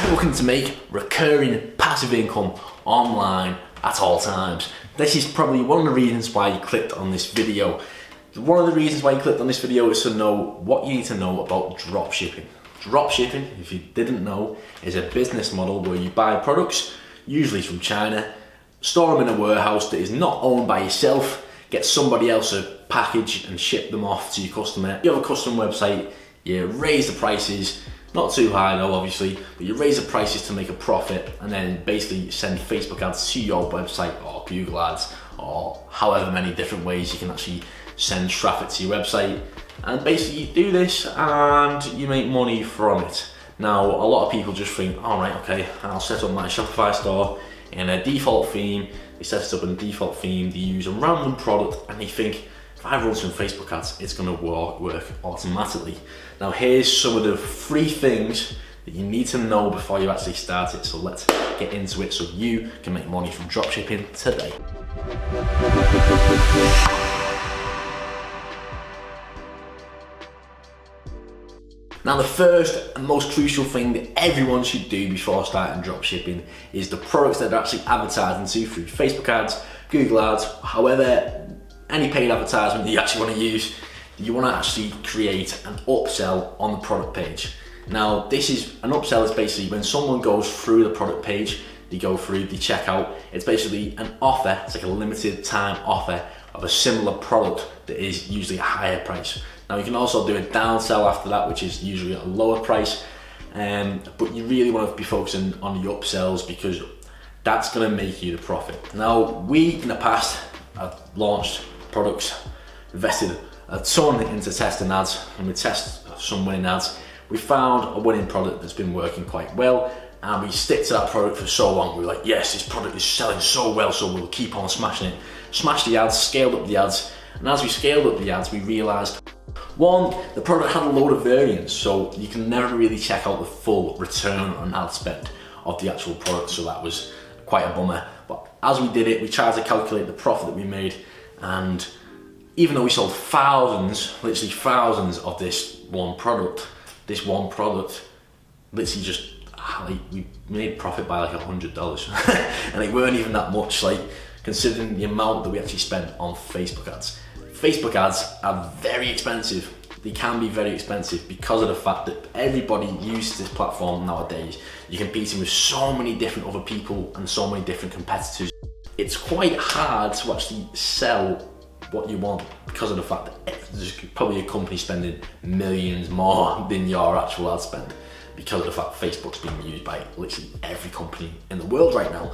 looking to make recurring passive income online at all times, this is probably one of the reasons why you clicked on this video. One of the reasons why you clicked on this video is to know what you need to know about dropshipping. Dropshipping, if you didn't know, is a business model where you buy products, usually from China, store them in a warehouse that is not owned by yourself, get somebody else to package and ship them off to your customer. You have a custom website, you raise the prices, not too high though obviously, but you raise the prices to make a profit and then basically send Facebook ads to your website or Google ads or however many different ways you can actually send traffic to your website. And basically you do this and you make money from it. Now a lot of people just think, alright, okay, I'll set up my Shopify store in a default theme. They set it up in a default theme, they use a random product and they think, if I run some Facebook ads, it's gonna work automatically. Now here's some of the 3 things that you need to know before you actually start it. So let's get into it so you can make money from dropshipping today. Now the first and most crucial thing that everyone should do before starting dropshipping is the products that they're actually advertising to through Facebook ads, Google ads, however, any paid advertisement that you actually want to use, you want to actually create an upsell on the product page. Now an upsell is basically when someone goes through the product page, they go through, they check out, it's basically an offer, it's like a limited time offer of a similar product that is usually a higher price. Now you can also do a downsell after that, which is usually at a lower price, but you really want to be focusing on the upsells because that's going to make you the profit. Now we in the past have launched products, invested a ton into testing ads, and we test some winning ads. We found a winning product that's been working quite well, and we stick to that product for so long. We're like, yes, this product is selling so well, so we'll keep on smashing it. Smashed the ads, scaled up the ads, and as we scaled up the ads, we realized, one, the product had a load of variance, so you can never really check out the full return on ad spend of the actual product, so that was quite a bummer. But as we did it, we tried to calculate the profit that we made, and even though we sold thousands, literally thousands of this one product literally just, we made profit by like $100 and it weren't even that much, like considering the amount that we actually spent on Facebook ads. Facebook ads are very expensive. They can be very expensive because of the fact that everybody uses this platform nowadays. You're competing with so many different other people and so many different competitors. It's quite hard to actually sell what you want because of the fact that there's probably a company spending millions more than your actual ad spend because of the fact Facebook's being used by literally every company in the world right now.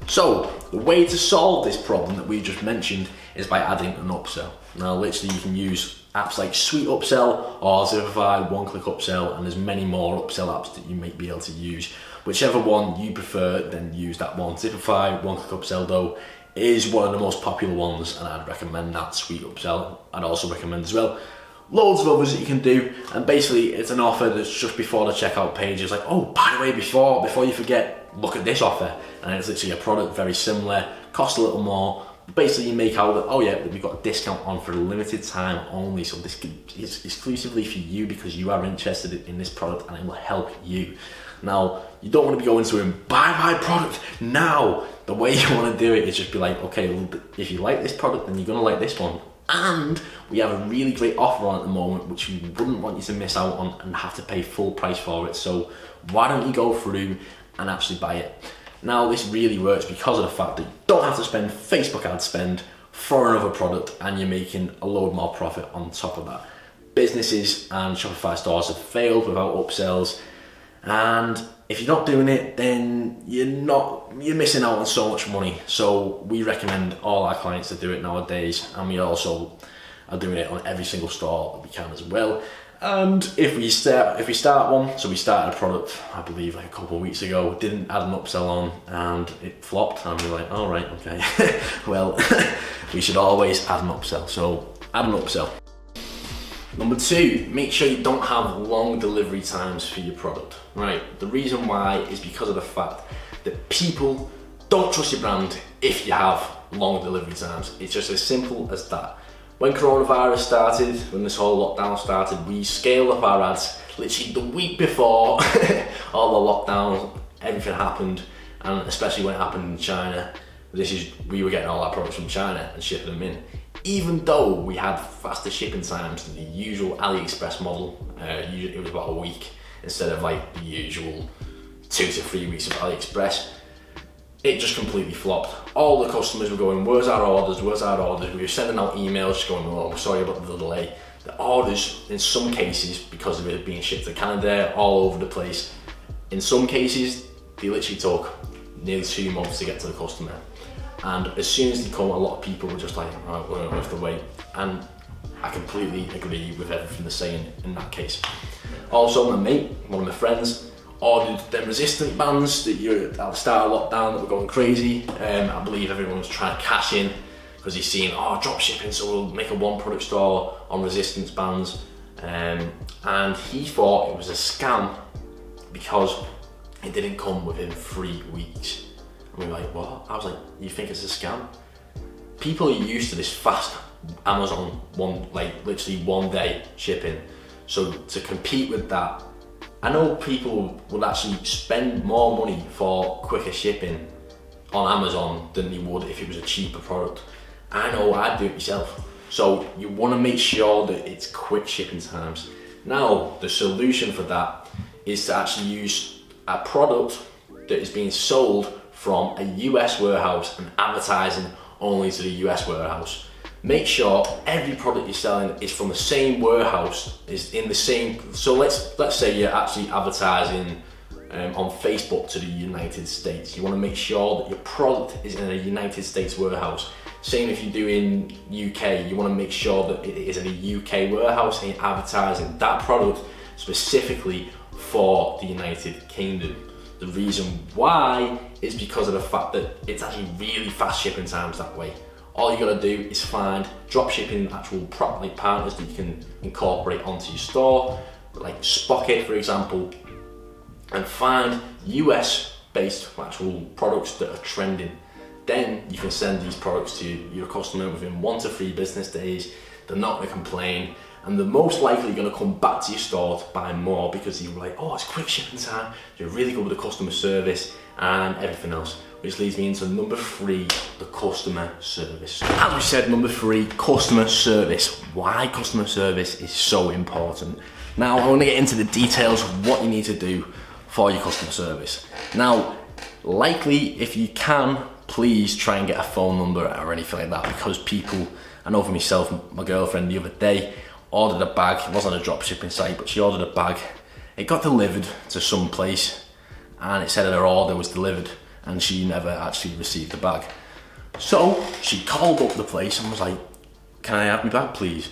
So the way to solve this problem that we just mentioned is by adding an upsell. Now literally you can use apps like Sweet Upsell or Shopify, One Click Upsell, and there's many more upsell apps that you might be able to use. Whichever one you prefer, then use that one. Shopify, One Click Upsell though is one of the most popular ones, and I'd recommend that Sweet Upsell. I'd also recommend as well loads of others that you can do, and basically it's an offer that's just before the checkout page. It's like, oh, by the way, before you forget, look at this offer, and it's literally a product very similar, costs a little more. Basically you make out that, oh yeah, we've got a discount on for a limited time only, so this is exclusively for you because you are interested in this product and it will help you. Now you don't want to be going to him, buy my product now. The way you want to do it is just be like, okay, well, if you like this product then you're going to like this one, and we have a really great offer on at the moment which we wouldn't want you to miss out on and have to pay full price for it, so why don't you go through and actually buy it. Now this really works because of the fact that you don't have to spend Facebook ad spend for another product and you're making a load more profit on top of that. Businesses and Shopify stores have failed without upsells, and if you're not doing it then you're missing out on so much money. So we recommend all our clients to do it nowadays, and we also are doing it on every single store that we can as well. And if we start one, so we started a product, I believe like a couple of weeks ago, didn't add an upsell on and it flopped, and we're like, all right, okay, well, we should always add an upsell, so add an upsell. Number 2, make sure you don't have long delivery times for your product, right? The reason why is because of the fact that people don't trust your brand if you have long delivery times. It's just as simple as that. When coronavirus started, when this whole lockdown started, we scaled up our ads literally the week before all the lockdown, everything happened, and especially when it happened in China, we were getting all our products from China and shipping them in. Even though we had faster shipping times than the usual AliExpress model, it was about a week instead of like the usual 2 to 3 weeks of AliExpress, it just completely flopped. All the customers were going, where's our orders? We were sending out emails just going, oh, sorry about the delay. The orders, in some cases, because of it being shipped to Canada, all over the place, in some cases, they literally took nearly 2 months to get to the customer. And as soon as they come, a lot of people were just like, right, we're gonna have to wait. And I completely agree with everything they're saying in that case. Also, my mate, one of my friends, ordered them resistant bands at the start of lockdown that were going crazy. I believe everyone was trying to cash in because he's seen, drop shipping, so we'll make a one product store on resistance bands. And he thought it was a scam because it didn't come within 3 weeks. And we were like, what? I was like, you think it's a scam? People are used to this fast Amazon, literally 1 day shipping. So to compete with that, I know people would actually spend more money for quicker shipping on Amazon than they would if it was a cheaper product. I know I'd do it myself. So you want to make sure that it's quick shipping times. Now, the solution for that is to actually use a product that is being sold from a US warehouse and advertising only to the US warehouse. Make sure every product you're selling is from the same warehouse, is in the same. So let's say you're actually advertising on Facebook to the United States. You want to make sure that your product is in a United States warehouse. Same if you're doing UK, you want to make sure that it is in a UK warehouse and you're advertising that product specifically for the United Kingdom. The reason why is because of the fact that it's actually really fast shipping times that way. All you gotta do is find dropshipping actual partners that you can incorporate onto your store, like Spocket for example, and find US based actual products that are trending. Then you can send these products to your customer within 1 to 3 business days. They're not gonna complain, and they're most likely gonna come back to your store to buy more because you're like, it's quick shipping time, you're really good with the customer service and everything else. Which leads me into number 3, the customer service. As we said, number 3, customer service. Why customer service is so important. Now, I want to get into the details of what you need to do for your customer service. Now, likely, if you can, please try and get a phone number or anything like that, because people, I know for myself, my girlfriend the other day ordered a bag. It wasn't a drop shipping site, but she ordered a bag. It got delivered to some place and it said that her order was delivered and she never actually received the bag. So she called up the place and was like, can I have my bag please?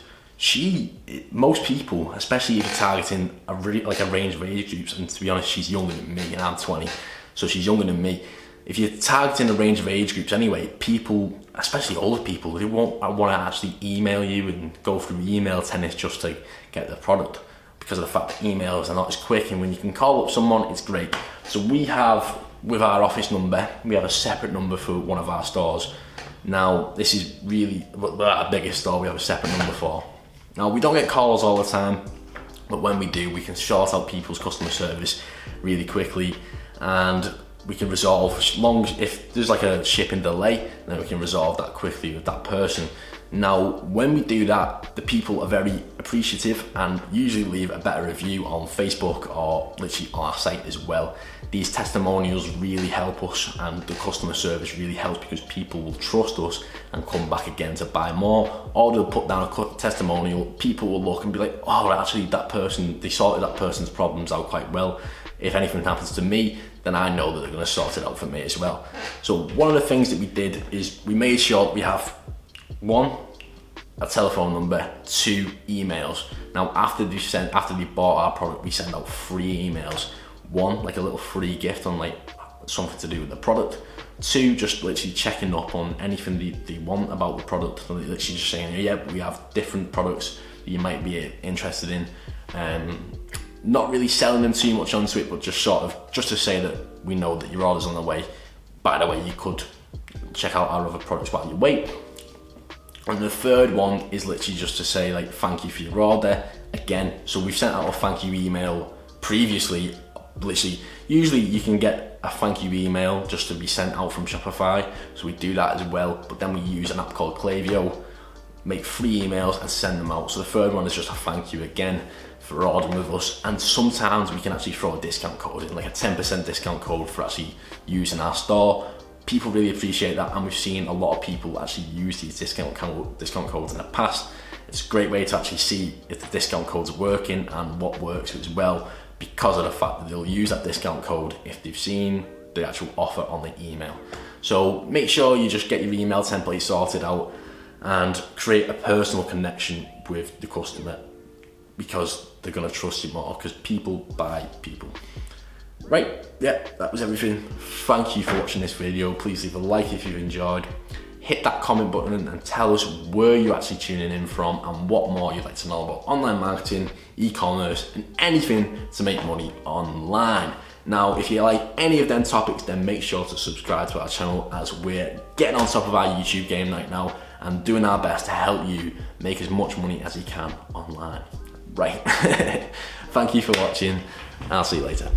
Most people, especially if you're targeting a range of age groups, and to be honest, she's younger than me and I'm 20, so she's younger than me. If you're targeting a range of age groups anyway, people, especially older people, they won't want to actually email you and go through email tennis just to get the product, because of the fact that emails are not as quick, and when you can call up someone, it's great. So we have, with our office number, we have a separate number for one of our stores. Now, this is really, our biggest store we have a separate number for. Now, we don't get calls all the time, but when we do, we can sort out people's customer service really quickly, and we can resolve, as long as if there's like a shipping delay, then we can resolve that quickly with that person. Now, when we do that, the people are very appreciative and usually leave a better review on Facebook or literally on our site as well. These testimonials really help us, and the customer service really helps because people will trust us and come back again to buy more. Or they'll put down a testimonial, people will look and be like, actually that person, they sorted that person's problems out quite well. If anything happens to me, then I know that they're going to sort it out for me as well. So one of the things that we did is we made sure that we have 1, a telephone number, 2, emails. Now after they bought our product, we send out 3 emails. 1, like a little free gift on like something to do with the product. 2, just literally checking up on anything they want about the product. Literally just saying, we have different products that you might be interested in. Not really selling them too much onto it, but just to say that we know that your order's on the way. By the way, you could check out our other products while you wait. And the 3rd one is literally just to say like, thank you for your order. Again, so we've sent out a thank you email previously literally, usually you can get a thank you email just to be sent out from Shopify, so we do that as well. But then we use an app called Klaviyo, make 3 emails and send them out. So the third one is just a thank you again for ordering with us, and sometimes we can actually throw a discount code in, like a 10% discount code for actually using our store. People really appreciate that, and we've seen a lot of people actually use these discount codes in the past. It's a great way to actually see if the discount codes are working and what works as well, because of the fact that they'll use that discount code if they've seen the actual offer on the email. So make sure you just get your email template sorted out and create a personal connection with the customer, because they're going to trust you more, because people buy people. Right, yeah, that was everything. Thank you for watching this video. Please leave a like if you've enjoyed. Hit that comment button and tell us where you're actually tuning in from and what more you'd like to know about online marketing, e-commerce, and anything to make money online. Now, if you like any of them topics, then make sure to subscribe to our channel, as we're getting on top of our YouTube game right now and doing our best to help you make as much money as you can online. Right. Thank you for watching, and I'll see you later.